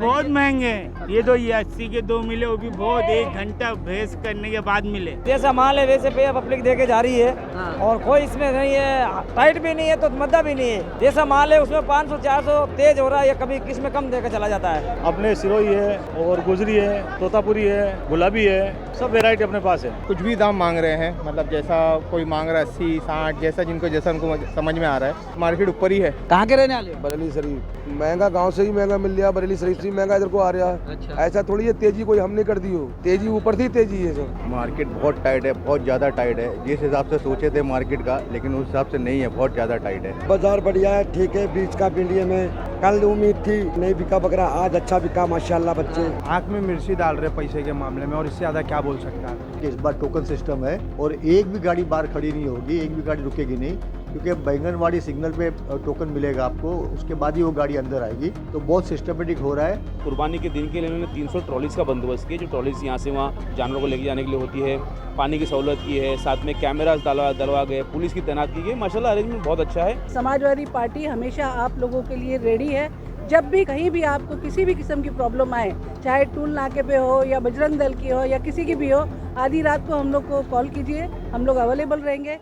बहुत महंगे हैं। ये तो ये 80 के 2 मिले, वो भी बहुत 1 घंटा बहस करने के बाद मिले। जैसा माल है वैसे पे पब्लिक देके जा रही है और कोई इसमें नहीं है, टाइट भी नहीं है तो मद्दा भी नहीं है। जैसा माल है उसमें 500-400 तेज हो रहा है या कभी किसमें कम देकर चला जाता है। अपने सिरोही है और गुजरी है, तोतापुरी है, गुलाबी है, सब वैरायटी अपने पास है। कुछ भी दाम मांग रहे हैं, मतलब जैसा कोई मांग रहा है 80-60, जैसा उनको समझ में आ रहा है। मार्केट ऊपर ही है। कहाँ के रहने वाले हो? बरेली शरीफ महंगा, गांव से ही महंगा मिल रहा, बरेली शरीफ से महंगा इधर को आ रहा है। अच्छा। ऐसा थोड़ी है तेजी कोई हमने कर दी हो, तेजी ऊपर थी, तेजी है सर। मार्केट बहुत टाइट है, बहुत ज़्यादा टाइट है। जिस हिसाब से सोचे थे मार्केट का, लेकिन उस हिसाब से नहीं है, बहुत ज़्यादा टाइट है। बाजार बढ़िया है, ठीक है। बीच का पिंडिये में कल उम्मीद थी नहीं बिका बकरा, आज अच्छा बिका माशाल्लाह। बच्चे आँख में मिर्ची डाल रहे पैसे के मामले में, और इससे ज्यादा क्या बोल सकता है। इस बार टोकन सिस्टम है और एक भी गाड़ी बाहर खड़ी नहीं होगी, एक भी गाड़ी रुकेगी नहीं, क्योंकि बैंगनवाड़ी सिग्नल पे टोकन मिलेगा आपको, उसके बाद ही वो गाड़ी अंदर आएगी। तो बहुत सिस्टमेटिक हो रहा है। कुर्बानी के दिन के लिए उन्होंने 300 ट्रॉलीज़ का बंदोबस्त किया, जो ट्रॉलीज़ यहाँ से वहाँ जानवरों को लेके जाने के लिए होती है। पानी की सहूलत की है, साथ में कैमरास डलवा गए, पुलिस की तैनात की गई। माशाल्लाह अरेंजमेंट बहुत अच्छा है। समाजवादी पार्टी हमेशा आप लोगों के लिए रेडी है। जब भी कहीं भी आपको किसी भी किस्म की प्रॉब्लम आए, चाहे टूल नाके पे हो या बजरंग दल की हो या किसी की भी हो, आधी रात को हम लोग को कॉल कीजिए, हम लोग अवेलेबल रहेंगे।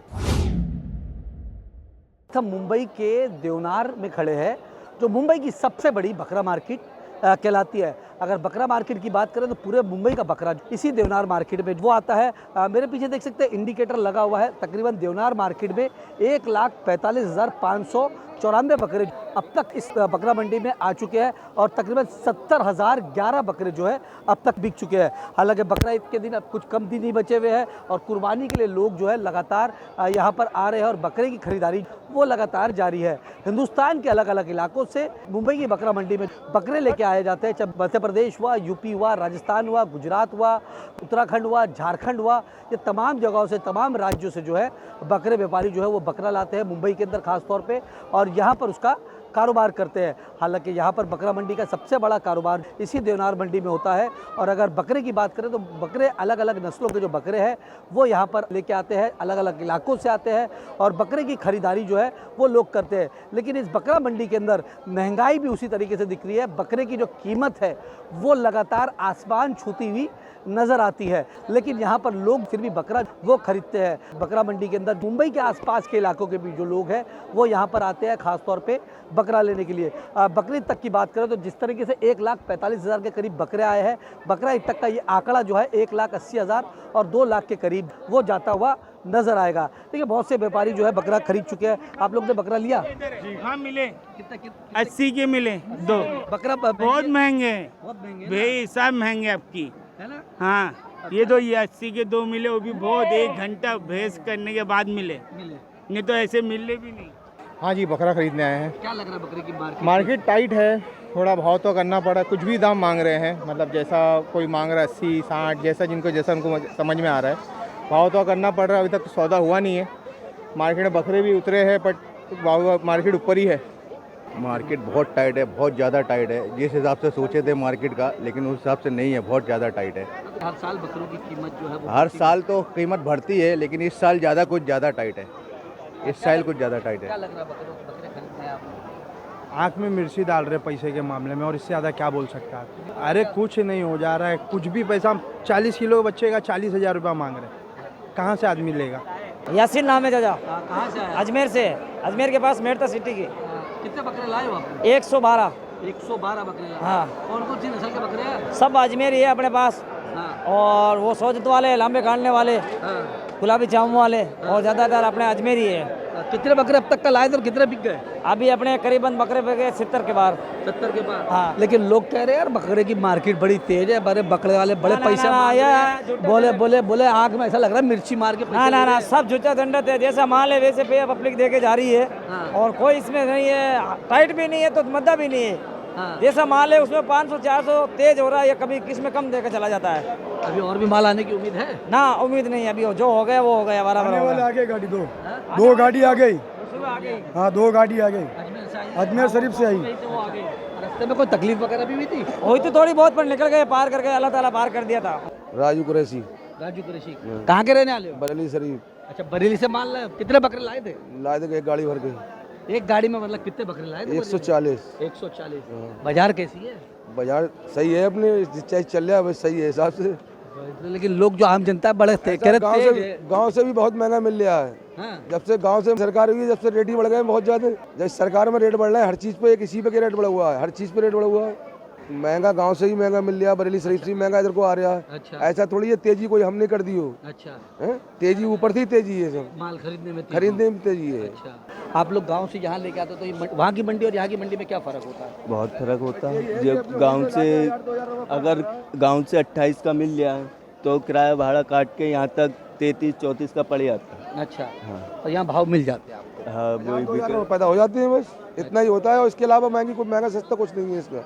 हम मुंबई के देवनार में खड़े हैं, जो मुंबई की सबसे बड़ी बकरा मार्केट कहलाती है। अगर बकरा मार्केट की बात करें तो पूरे मुंबई का बकरा इसी देवनार मार्केट में वो आता है। मेरे पीछे देख सकते हैं इंडिकेटर लगा हुआ है। तकरीबन देवनार मार्केट में 1,45,594 बकरे अब तक इस बकरा मंडी में आ चुके हैं और तकरीबन 70,011 बकरे जो है अब तक बिक चुके हैं। हालांकि बकरा ईद के दिन अब कुछ कम दिन ही बचे हुए हैं और कुर्बानी के लिए लोग जो है लगातार यहाँ पर आ रहे हैं और बकरे की खरीदारी वो लगातार जारी है। हिंदुस्तान के अलग अलग इलाकों से मुंबई की बकरा मंडी में बकरे लेके आए जाते हैं। चाहे मध्य प्रदेश हुआ, यूपी हुआ, राजस्थान हुआ, गुजरात हुआ, उत्तराखंड हुआ, झारखंड हुआ, ये तमाम जगहों से, तमाम राज्यों से जो है बकरे व्यापारी जो है वो बकरा लाते हैं मुंबई के अंदर खास तौर पे और यहाँ पर उसका कारोबार करते हैं। हालांकि यहाँ पर बकरा मंडी का सबसे बड़ा कारोबार इसी देवनार मंडी में होता है। और अगर बकरे की बात करें तो बकरे अलग अलग नस्लों के जो बकरे हैं वो यहाँ पर लेके आते हैं, अलग अलग इलाकों से आते हैं और बकरे की खरीदारी जो है वो लोग करते हैं। लेकिन इस बकरा मंडी के अंदर महंगाई भी उसी तरीके से दिख रही है। बकरे की जो कीमत है वो लगातार आसमान छूती हुई नज़र आती है, लेकिन यहाँ पर लोग फिर भी बकरा वो खरीदते हैं। बकरा मंडी के अंदर मुंबई के आसपास के इलाकों के भी जो लोग हैं वो यहाँ पर आते हैं खास तौर पे बकरा लेने के लिए। बकरीद तक की बात करें तो जिस तरीके से 1,45,000 के करीब बकरे आए हैं, बकरा ईद तक का ये आंकड़ा जो है 1,80,000 और 2 लाख के करीब वो जाता हुआ नजर आएगा। देखिए बहुत से व्यापारी जो है बकरा खरीद चुके हैं। आप लोग ने बकरा लिया? हाँ मिले, 80 के मिले 2। बकरा बहुत महंगे हैं भाई, सब महंगे आपकी है ना। हाँ ये तो ये 80 के 2 मिले, वो भी बहुत 1 घंटा बहस करने के बाद मिले, नहीं तो ऐसे मिलने भी नहीं। हाँ जी, बकरा खरीदने आए हैं। क्या लग रहा है बकरे की मार्केट टाइट है, थोड़ा भाव तो करना पड़ा। कुछ भी दाम मांग रहे हैं, मतलब जैसा कोई मांग रहा है 80-60, जैसा उनको समझ में आ रहा है। भाव तो करना पड़ रहा है। अभी तक सौदा हुआ नहीं है। मार्केट में बकरे भी उतरे हैं बट मार्केट ऊपर ही है। मार्केट बहुत टाइट है, बहुत ज़्यादा टाइट है। जिस हिसाब से सोचे थे मार्केट का, लेकिन उस हिसाब से नहीं है, बहुत ज़्यादा टाइट है। हर साल बकरों की कीमत जो है वो हर साल तो कीमत बढ़ती है, लेकिन इस साल ज़्यादा कुछ ज़्यादा टाइट है। इस साल कुछ ज़्यादा टाइट है। क्या लग रहा है बकरे खरीदने आप? आँख में मिर्ची डाल रहे पैसे के मामले में, और इससे ज़्यादा क्या बोल सकता है। अरे कुछ नहीं हो जा रहा है, कुछ भी पैसा। 40 किलो बच्चे का 40,000 रुपया मांग रहे हैं, कहाँ से आदमी लेगा। यासीन नाम है चाचा। कहाँ से आया? अजमेर से। अजमेर के पास मेरता सिटी की। कितने बकरे लाए हो आप? 112 बकरे लाए। हाँ। कौन कौन सी नस्ल के बकरे हैं? सब अजमेर ही है अपने पास। हाँ। और वो सोजत वाले, लंबे काटने वाले, गुलाबी चामू वाले, और ज़्यादातर अपने अजमेर ही है। कितने बकरे अब तक का लाए थे और कितने बिक गए? अभी अपने करीबन बकरे बिक गए 70 के बार। 70 के बार। हाँ। लेकिन लोग कह रहे हैं यार बकरे की मार्केट बड़ी तेज है, बड़े बकरे वाले बड़े पैसे बोले आँख में ऐसा लग रहा है मिर्ची मार के। ना सब झूठा दंडत है। जैसा माल है वैसे पे पब्लिक देके जा रही है और कोई इसमें नहीं है, टाइट भी नहीं है तो मद्दा भी नहीं है। जैसा माल है उसमें 500-400 तेज हो रहा है या कभी किसमें कम देकर चला जाता है। अभी और भी माल आने की उम्मीद है? ना उम्मीद नहीं, अभी जो हो गया वो हो गया। बराबर आ गई गाड़ी, दो गाड़ी आ गई। हाँ 2 गाड़ी आ गई, अजमेर शरीफ से आई। रास्ते में कोई तकलीफ वगैरह भी हुई थी? हुई तो थोड़ी बहुत, पर निकल गए, पार करके अल्लाह ताला पार कर दिया था। राजू कुरैशी। कहाँ के रहने वाले हो? बरेली शरीफ। अच्छा, बरेली से माल लाए? कितने बकरे लाए थे? लाए थे 1 गाड़ी भर के। एक गाड़ी में मतलब कितने बकरे लाए थे? 140। 140। बाजार कैसी है? बाजार सही है, अपने चाहे चल रहा है बस सही है हिसाब से। लेकिन लोग जो आम जनता है बड़े कह रहे गांव से भी बहुत महंगा मिल रहा है। हाँ। जब से गांव से सरकार हुई है, जब से रेट ही बढ़ गए हैं बहुत ज़्यादा। जब सरकार में रेट बढ़ रहा है हर चीज़ पे, किसी पे के रेट बढ़ा हुआ है, हर चीज़ पे रेट बढ़ा हुआ है। महंगा गांव से ही महंगा मिल रहा है, बरेली शरीफ से महंगा इधर को आ रहा है। अच्छा। ऐसा थोड़ी है तेजी कोई हमने कर दी हो। अच्छा। हैं? तेजी ऊपर से ही तेजी है, सब माल खरीदने में खरीदने में तेजी है। अच्छा। आप लोग गांव से यहाँ लेके आते हो तो ये वहाँ की मंडी और यहाँ की मंडी में क्या फ़र्क होता है? बहुत फर्क होता है। जब गांव से अगर गांव से 28 का मिल जाए तो किराया भाड़ा काट के यहाँ तक 33-34 का पड़ जाता है। अच्छा। हाँ। और यहाँ भाव मिल जाते हैं आपको? हाँ, वही पैदा हो जाती है, बस इतना ही होता है। और इसके अलावा महंगी कोई महंगा सस्ता कुछ नहीं है इसका,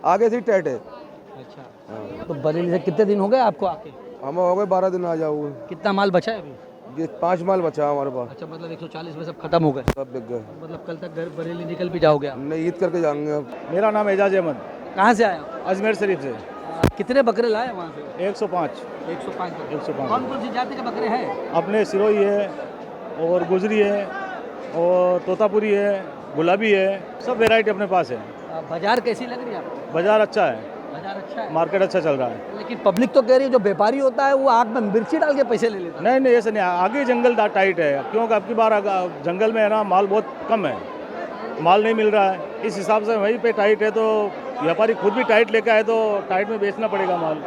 आगे से ही टाइट है। अच्छा। तो बरेली से कितने दिन हो गए आपको आके? हम हो गए 12 दिन आ जाओगे। कितना माल बचा है अभी? ये 5 माल बचा है हमारे पास। अच्छा, मतलब 140 में सब खत्म हो गए? सब बिक गए। मतलब कल तक घर बरेली निकल भी जाओगे आप? हमने ईद करके जाएंगे अब। मेरा नाम एजाज अहमद, कहाँ से आए हो? अजमेर शरीफ से। कितने बकरे लाए वहाँ से? 105। 105 बकरे। 105। कौन कौन सी जाति के बकरे हैं? अपने सिरोही है और गुजरी है और तोतापुरी है, गुलाबी है, सब वैरायटी अपने पास है। बाजार कैसी लग रही है आपको? बाजार अच्छा है, बाजार अच्छा है, मार्केट अच्छा चल रहा है। लेकिन पब्लिक तो कह रही है जो व्यापारी होता है वो आग में मिर्ची डाल के पैसे ले लेता है। नहीं नहीं, ऐसा नहीं, आगे जंगल टाइट है, क्योंकि अब की बार जंगल में है ना माल बहुत कम है, माल नहीं मिल रहा है, इस हिसाब से वहीं पे टाइट है। तो व्यापारी खुद भी टाइट लेकर आए तो टाइट में बेचना पड़ेगा माल।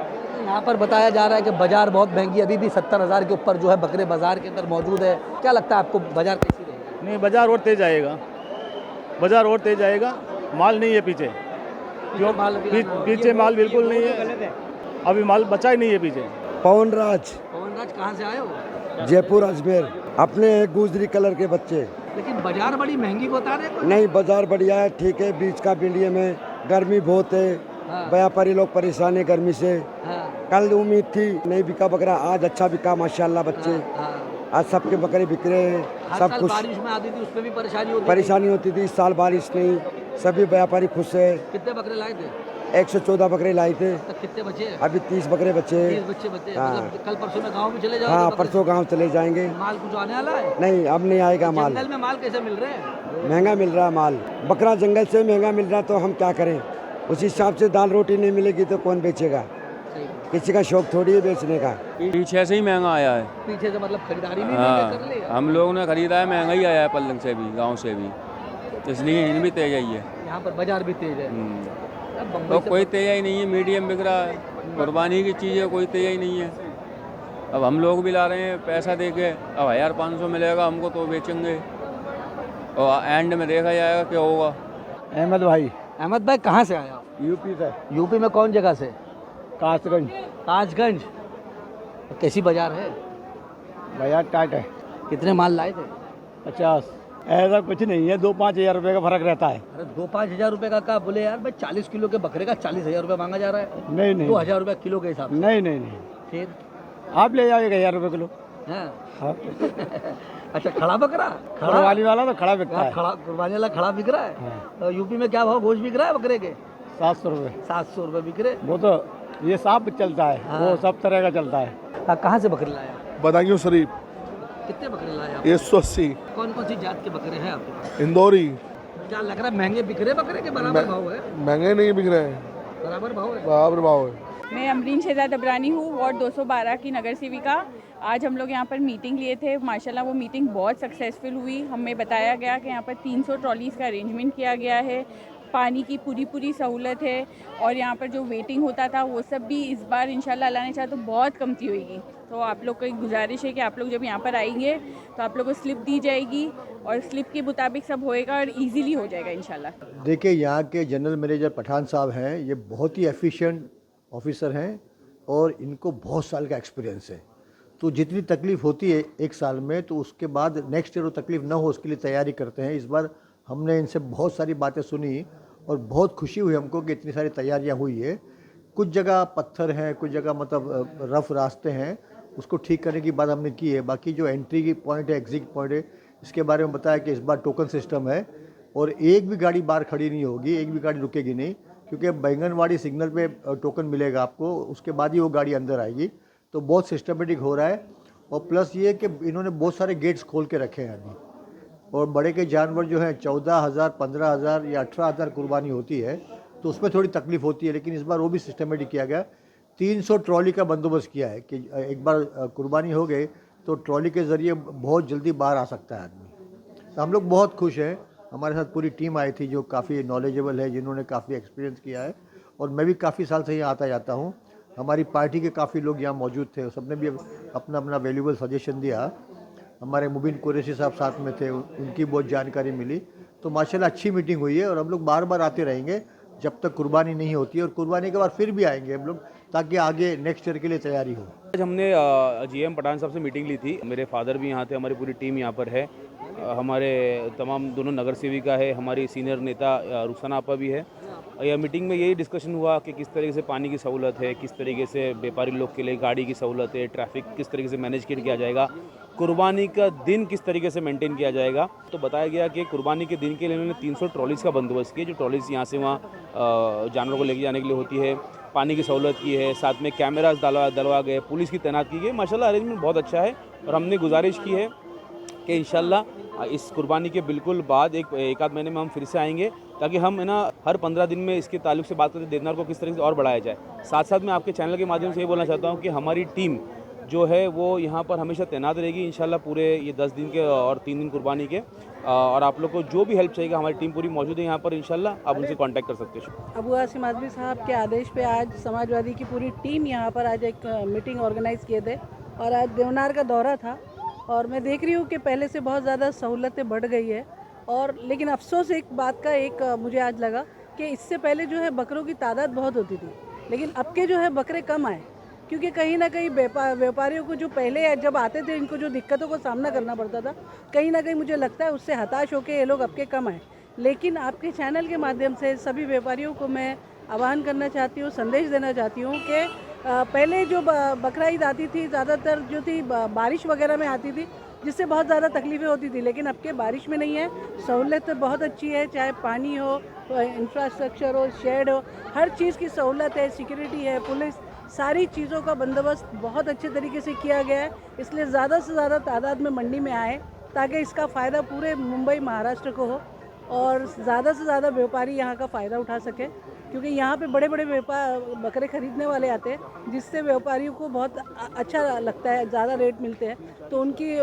यहाँ पर बताया जा रहा है कि बाजार बहुत महंगी, अभी भी 70,000 के ऊपर जो है बकरे बाजार के अंदर मौजूद है। क्या लगता है आपको बाजार कैसी रहेगी? नहीं, बाजार और तेज आएगा, बाजार और तेज आएगा। माल नहीं है पीछे, क्यों? पीछे माल बिल्कुल नहीं है, अभी माल बचा ही नहीं है पीछे। पवन राज कहाँ से आए हो? जयपुर अजमेर, अपने गुजरी कलर के बच्चे। लेकिन बाजार बड़ी महंगी बता रहे। नहीं, बाजार बढ़िया है, ठीक है। बीच का भिंडिये में गर्मी बहुत है। हाँ। व्यापारी लोग परेशान है गर्मी से। हाँ। कल उम्मीद थी नहीं बिका बकरा, आज अच्छा बिका माशाल्लाह बच्चे। हाँ। आज सबके बकरे बिक रहे हैं, हर सब साल खुश। बारिश में आती थी उसमें भी परेशानी होती थी, इस साल बारिश नहीं, सभी व्यापारी खुश है। कितने बकरे लाए थे? 114 बकरे लाए थे। तक कितने बचे? अभी 30 बकरे बचे। 30 बच्चे बचे। हाँ। मतलब कल परसों में गाँव में चले जाओगे? हाँ, तो परसों गांव चले जाएंगे। माल कुछ आने वाला है? नहीं, अब नहीं आएगा माल। जंगल में माल कैसे मिल रहे हैं? महंगा मिल रहा है माल, बकरा जंगल से महंगा मिल रहा है, तो हम क्या करें? उस हिसाब से दाल रोटी नहीं मिलेगी तो कौन बेचेगा? किसी का शौक थोड़ी है बेचने का। पीछे से ही महंगा आया है। पीछे से मतलब खरीदारी भी कर ली? हम लोगों ने खरीदा है, महंगा ही आया है पल्लंग से भी, गांव से भी, इसलिए इन भी तेज आई है। यहाँ पर बाजार भी तेज है। तो कोई तेज ही नहीं है, मीडियम बिक रहा है, कुर्बानी की चीज़ है, कोई तेज ही नहीं है। अब हम लोग भी ला रहे हैं पैसा दे के, अब 1500 मिलेगा हमको तो बेचेंगे, और एंड में देखा जाएगा क्या होगा। अहमद भाई। अहमद भाई कहाँ से आए आप? यूपी से। यूपी में कौन जगह से? कासगंज। कासगंज। तो कैसी बाजार है? बाजार टाइट है। कितने माल लाए थे? 50। ऐसा कुछ नहीं है, 2-5 हज़ार रुपये का फर्क रहता है। अरे 2-5 हज़ार रुपये का क्या बोले यार भाई, 40 किलो के बकरे का 40,000 रुपये मांगा जा रहा है। नहीं नहीं, 2,000 रुपये किलो के हिसाब से। नहीं नहीं नहीं, फिर आप ले जाओगे 1,000 रुपये किलो। हाँ। अच्छा, खड़ा बकरा? कुर्बानी वाला तो खड़ा बिकता है। खड़ा कुर्बानी वाला खड़ा बिक रहा है। हाँ। तो यूपी में क्या भाव गोश्त बिक रहा है बकरे के? 700 रुपये। 700 रुपये बिक रहे। वो तो ये साफ चलता है। हाँ। वो सब तरह का चलता है। कहाँ से बकरे लाए? बदायूं शरीफ। कितने बकरे लाए आप? 180। कौन कौन सी जात के बकरे हैं आपके पास? इंदौरी। क्या लग रहा है महंगे बिक रहे बकरे के? बराबर भाव है? महंगे नहीं बिक रहे हैं, बराबर भाव है? बराबर भाव है। मैं अमरीन शहजाद अबरानी हूँ, वार्ड 212 की नगर सेविका। आज हम लोग यहाँ पर मीटिंग लिए थे, माशाल्लाह वो मीटिंग बहुत सक्सेसफुल हुई। हमें बताया गया कि यहाँ पर 300 ट्रॉलीज़ का अरेंजमेंट किया गया है, पानी की पूरी सहूलत है, और यहाँ पर जो वेटिंग होता था वो सब भी इस बार इंशाल्लाह अल्लाह ने चाहा तो बहुत कमती होगी। तो आप लोग को एक गुजारिश है कि आप लोग जब यहाँ पर आएंगे तो आप लोग को स्लिप दी जाएगी और स्लिप के मुताबिक सब होएगा और इजीली हो जाएगा इंशाल्लाह। देखिए, यहाँ के जनरल मैनेजर पठान साहब हैं, ये बहुत ही एफिशिएंट ऑफिसर हैं और इनको बहुत साल का एक्सपीरियंस है। तो जितनी तकलीफ़ होती है एक साल में, तो उसके बाद नेक्स्ट ईयर वो तकलीफ़ ना हो उसके लिए तैयारी करते हैं। इस बार हमने इनसे बहुत सारी बातें सुनी और बहुत खुशी हुई हमको कि इतनी सारी तैयारियां हुई है। कुछ जगह पत्थर हैं, कुछ जगह मतलब रफ़ रास्ते हैं, उसको ठीक करने की बात हमने की है। बाकी जो एंट्री की पॉइंट है, एग्जिट पॉइंट है, इसके बारे में बताया कि इस बार टोकन सिस्टम है और एक भी गाड़ी बाहर खड़ी नहीं होगी, एक भी गाड़ी रुकेगी नहीं, क्योंकि बैंगनवाड़ी सिग्नल पे टोकन मिलेगा आपको, उसके बाद ही वो गाड़ी अंदर आएगी। तो बहुत सिस्टमेटिक हो रहा है। और प्लस ये कि इन्होंने बहुत सारे गेट्स खोल के रखे हैं अभी, और बड़े के जानवर जो हैं 14,000, 15,000 या 18,000 कुर्बानी होती है, तो उसमें थोड़ी तकलीफ होती है, लेकिन इस बार वो भी सिस्टमेटिक किया गया। 300 ट्रॉली का बंदोबस्त किया है कि एक बार कुर्बानी हो गई तो ट्रॉली के ज़रिए बहुत जल्दी बाहर आ सकता है आदमी। तो हम लोग बहुत खुश हैं। हमारे साथ पूरी टीम आई थी जो काफ़ी नॉलेजेबल है, जिन्होंने काफ़ी एक्सपीरियंस किया है, और मैं भी काफ़ी साल से यहाँ आता जाता हूँ। हमारी पार्टी के काफ़ी लोग यहाँ मौजूद थे, सबने भी अपना अपना वैल्यूबल सजेशन दिया। हमारे मुबीन कुरैशी साहब साथ में थे, उनकी बहुत जानकारी मिली। तो माशाल्लाह अच्छी मीटिंग हुई है और हम लोग बार बार आते रहेंगे जब तक कुर्बानी नहीं होती है, और कुर्बानी के बाद फिर भी आएंगे हम लोग, ताकि आगे नेक्स्ट ईयर के लिए तैयारी हो। आज हमने जीएम पठान साहब से मीटिंग ली थी। मेरे फादर भी यहाँ थे, हमारी पूरी टीम यहाँ पर है, हमारे तमाम दोनों नगर सेविका है, हमारी सीनियर नेता रुखसाना आपा भी है। यह मीटिंग में यही डिस्कशन हुआ कि किस तरीके से पानी की सहूलत है, किस तरीके से व्यापारी लोग के लिए गाड़ी की सहूलत है, ट्रैफिक किस तरीके से मैनेज किया जाएगा, कुर्बानी का दिन किस तरीके से मेंटेन किया जाएगा। तो बताया गया कि कुर्बानी के दिन के लिए उन्होंने 300 ट्रॉलीज़ का बंदोबस्त किया, जो ट्रॉलीज़ यहाँ से वहाँ जानवरों को लेके जाने के लिए होती है। पानी की सहूलत की है, साथ में कैमरास डलवा गए, पुलिस की तैनात की गई। माशाल्लाह अरेंजमेंट बहुत अच्छा है, और हमने गुजारिश की है कि इंशाल्लाह इस कुर्बानी के बिल्कुल बाद एक आध महीने में हम फिर से आएंगे, ताकि हम है ना हर 15 दिन में इसके ताल्लुक से बात करते देवनार को किस तरीके से और बढ़ाया जाए। साथ साथ मैं आपके चैनल के माध्यम से ये बोलना चाहता हूँ कि हमारी टीम जो है वो यहाँ पर हमेशा तैनात रहेगी इंशाल्लाह, पूरे ये 10 दिन के और 3 दिन कुर्बानी के। और आप लोग को जो भी हेल्प चाहिए, हमारी टीम पूरी मौजूद है यहाँ पर इंशाल्लाह, आप उनसे कांटेक्ट कर सकते हैं। अबू आसिम आज़मी साहब के आदेश पे आज समाजवादी की पूरी टीम यहाँ पर आज एक मीटिंग ऑर्गेनाइज़ किए थे, और आज देवनार का दौरा था, और मैं देख रही हूँ कि पहले से बहुत ज़्यादा सहूलतें बढ़ गई है। और लेकिन अफसोस एक बात का मुझे आज लगा कि इससे पहले जो है बकरों की तादाद बहुत होती थी, लेकिन अब के जो है बकरे कम आए, क्योंकि कहीं ना कहीं व्यापारियों को जो पहले जब आते थे इनको जो दिक्कतों का सामना करना पड़ता था, कहीं ना कहीं मुझे लगता है उससे हताश होकर ये लोग अब के कम आए। लेकिन आपके चैनल के माध्यम से सभी व्यापारियों को मैं आह्वान करना चाहती हूँ, संदेश देना चाहती हूँ कि पहले जो बकरा ईद आती थी ज़्यादातर जो थी बारिश वगैरह में आती थी, जिससे बहुत ज़्यादा तकलीफ़ें होती थी, लेकिन अब के बारिश में नहीं है। सहूलत बहुत अच्छी है, चाहे पानी हो, इंफ्रास्ट्रक्चर हो, शेड हो, हर चीज़ की सहूलत है, सिक्योरिटी है, पुलिस, सारी चीज़ों का बंदोबस्त बहुत अच्छे तरीके से किया गया है। इसलिए ज़्यादा से ज़्यादा तादाद में मंडी में आए, ताकि इसका फ़ायदा पूरे मुंबई महाराष्ट्र को हो, और ज़्यादा से ज़्यादा व्यापारी यहाँ का फ़ायदा उठा सके, क्योंकि यहाँ पे बड़े बड़े बकरे ख़रीदने वाले आते हैं, जिससे व्यापारियों को बहुत अच्छा लगता है, ज़्यादा रेट मिलते हैं, तो उनकी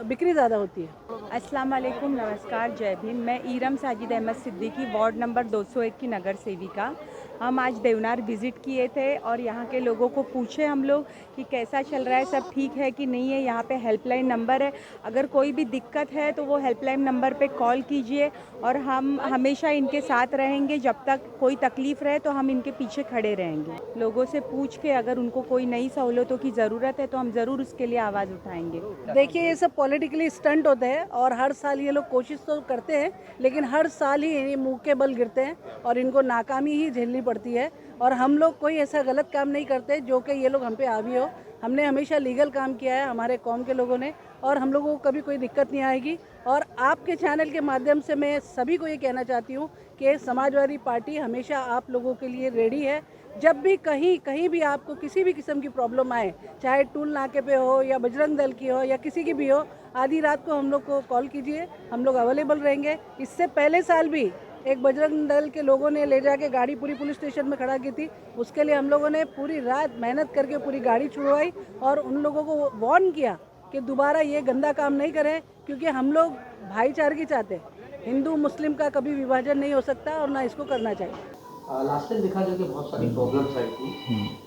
बिक्री ज़्यादा होती है। अस्सलाम वालेकुम, नमस्कार, जय भीम। मैं ईरम साजिद अहमद सिद्दीकी, वार्ड नंबर 201 की नगर सेविका। हम आज देवनार विज़िट किए थे और यहाँ के लोगों को पूछे हम लोग कि कैसा चल रहा है, सब ठीक है कि नहीं है। यहाँ पे हेल्पलाइन नंबर है, अगर कोई भी दिक्कत है तो वो हेल्पलाइन नंबर पे कॉल कीजिए, और हम हमेशा इनके साथ रहेंगे। जब तक कोई तकलीफ़ रहे तो हम इनके पीछे खड़े रहेंगे। लोगों से पूछ के अगर उनको कोई नई सहूलतों की ज़रूरत है तो हम ज़रूर उसके लिए आवाज़ उठाएंगे। देखिए, ये सब पॉलिटिकली स्टंट होते हैं, और हर साल ये लोग कोशिश तो करते हैं, लेकिन हर साल ही ये मुँह के बल गिरते हैं और इनको नाकामी ही झेलनी पड़ती है। और हम लोग कोई ऐसा गलत काम नहीं करते जो कि ये लोग हम पे हावी हो। हमने हमेशा लीगल काम किया है, हमारे कौम के लोगों ने, और हम लोगों को कभी कोई दिक्कत नहीं आएगी। और आपके चैनल के माध्यम से मैं सभी को ये कहना चाहती हूँ कि समाजवादी पार्टी हमेशा आप लोगों के लिए रेडी है। जब भी कहीं भी आपको किसी भी किस्म की प्रॉब्लम आए, चाहे टूल नाके पे हो या बजरंग दल की हो या किसी की भी हो, आधी रात को हम लोग को कॉल कीजिए, हम लोग अवेलेबल रहेंगे। इससे पहले साल भी एक बजरंग दल के लोगों ने ले जाके गाड़ी पूरी पुलिस स्टेशन में खड़ा की थी, उसके लिए हम लोगों ने पूरी रात मेहनत करके पूरी गाड़ी छुड़वाई, और उन लोगों को वार्न किया कि दोबारा ये गंदा काम नहीं करें, क्योंकि हम लोग भाईचारगी चाहते हैं। हिंदू मुस्लिम का कभी विभाजन नहीं हो सकता, और ना इसको करना चाहिए। लास्ट टाइम देखा जो कि बहुत सारी प्रॉब्लम्स आई थी,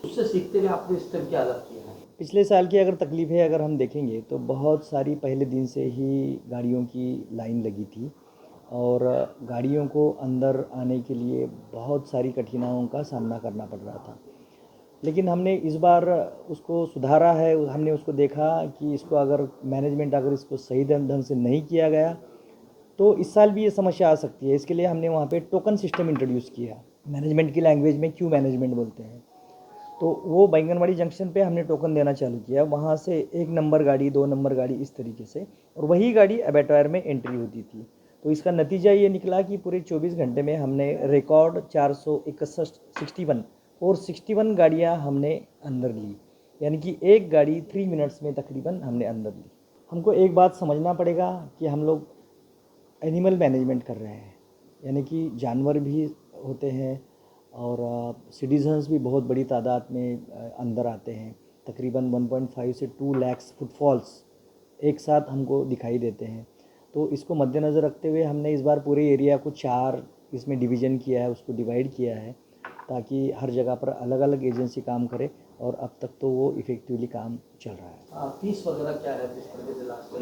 उससे सीखते हुए आपने इस टाइम क्या अदाप्ट किया है? पिछले साल की अगर तकलीफ़ें अगर हम देखेंगे तो बहुत सारी पहले दिन से ही गाड़ियों की लाइन लगी थी, और गाड़ियों को अंदर आने के लिए बहुत सारी कठिनाइयों का सामना करना पड़ रहा था। लेकिन हमने इस बार उसको सुधारा है। हमने उसको देखा कि इसको अगर मैनेजमेंट अगर इसको सही ढंग से नहीं किया गया तो इस साल भी ये समस्या आ सकती है। इसके लिए हमने वहाँ पे टोकन सिस्टम इंट्रोड्यूस किया, मैनेजमेंट की लैंग्वेज में क्यू मैनेजमेंट बोलते हैं। तो वो बैंगनवाड़ी जंक्शन पे हमने टोकन देना चालू किया, वहाँ से 1 नंबर गाड़ी, 2 नंबर गाड़ी, इस तरीके से, और वही गाड़ी अबेटवायर में एंट्री होती थी। तो इसका नतीजा ये निकला कि पूरे 24 घंटे में हमने रिकॉर्ड 461 गाड़ियाँ हमने अंदर ली, यानी कि एक गाड़ी 3 मिनट्स में तकरीबन हमने अंदर ली। हमको एक बात समझना पड़ेगा कि हम लोग एनिमल मैनेजमेंट कर रहे हैं, यानी कि जानवर भी होते हैं और सिटीजन्स भी बहुत बड़ी तादाद में अंदर आते हैं। तकरीबन 1.5 से 2 लाख फुटफॉल्स एक साथ हमको दिखाई देते हैं। तो इसको मद्देनज़र रखते हुए हमने इस बार पूरे एरिया को 4 इसमें डिवीज़न किया है, उसको डिवाइड किया है, ताकि हर जगह पर अलग अलग एजेंसी काम करे, और अब तक तो वो इफ़ेक्टिवली काम चल रहा है। फीस वगैरह क्या है जिस तरह से लास्ट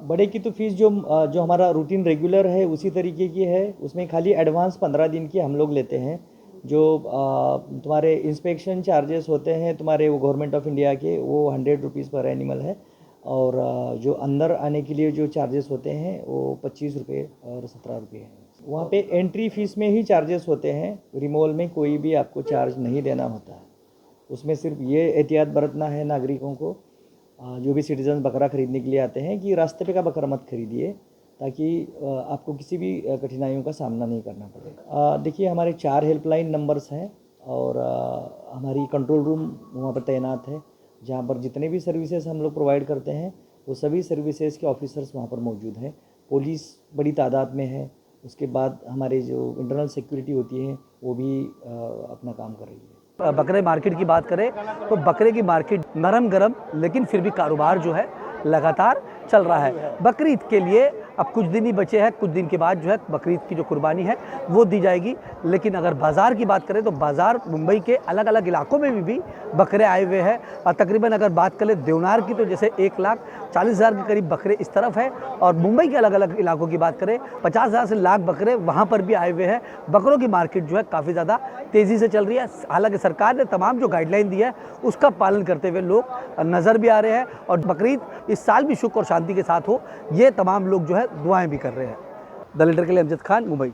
बड़े की तो फीस जो हमारा रूटीन रेगुलर है उसी तरीके की है। उसमें खाली एडवांस 15 दिन की हम लोग लेते हैं। जो तुम्हारे इंस्पेक्शन चार्जेस होते हैं तुम्हारे वो गवर्नमेंट ऑफ इंडिया के, वो 100 रुपीज़ पर एनिमल है, और जो अंदर आने के लिए जो चार्जेस होते हैं वो 25 रुपये और 17 रुपये हैं। वहाँ पे एंट्री फ़ीस में ही चार्जेस होते हैं। रिमोल में कोई भी आपको चार्ज नहीं देना होता है। उसमें सिर्फ ये एहतियात बरतना है नागरिकों को, जो भी सिटीजन बकरा ख़रीदने के लिए आते हैं, कि रास्ते पे का बकरा मत खरीदिए, ताकि आपको किसी भी कठिनाइयों का सामना नहीं करना पड़े। देखिए, हमारे 4 हेल्पलाइन नंबर्स हैं, और हमारी कंट्रोल रूम वहाँ पर तैनात है, जहाँ पर जितने भी सर्विसेज हम लोग प्रोवाइड करते हैं वो सभी सर्विसेज के ऑफिसर्स वहाँ पर मौजूद हैं। पुलिस बड़ी तादाद में है। उसके बाद हमारे जो इंटरनल सिक्योरिटी होती है वो भी अपना काम कर रही है। बकरे मार्केट की बात करें तो बकरे की मार्केट नरम गरम, लेकिन फिर भी कारोबार जो है लगातार चल रहा है। बकरीद के लिए अब कुछ दिन ही बचे हैं, कुछ दिन के बाद जो है बकरीद की जो कुर्बानी है वो दी जाएगी। लेकिन अगर बाज़ार की बात करें तो बाज़ार मुंबई के अलग अलग इलाकों में भी बकरे आए हुए हैं। और तकरीबन अगर बात करें देवनार की तो जैसे 1,40,000 के करीब बकरे इस तरफ है, और मुंबई के अलग अलग इलाकों की बात करें 50,000 से लाख बकरे वहाँ पर भी आए हुए हैं। बकरों की मार्केट जो है काफ़ी ज़्यादा तेज़ी से चल रही है। हालाँकि सरकार ने तमाम जो गाइडलाइन दी है उसका पालन करते हुए लोग नज़र भी आ रहे हैं, और बकरीद इस साल भी सुख और शांति के साथ हो, ये तमाम लोग जो है दुआएं भी कर रहे हैं। द लीडर के लिए अमजद खान, मुंबई।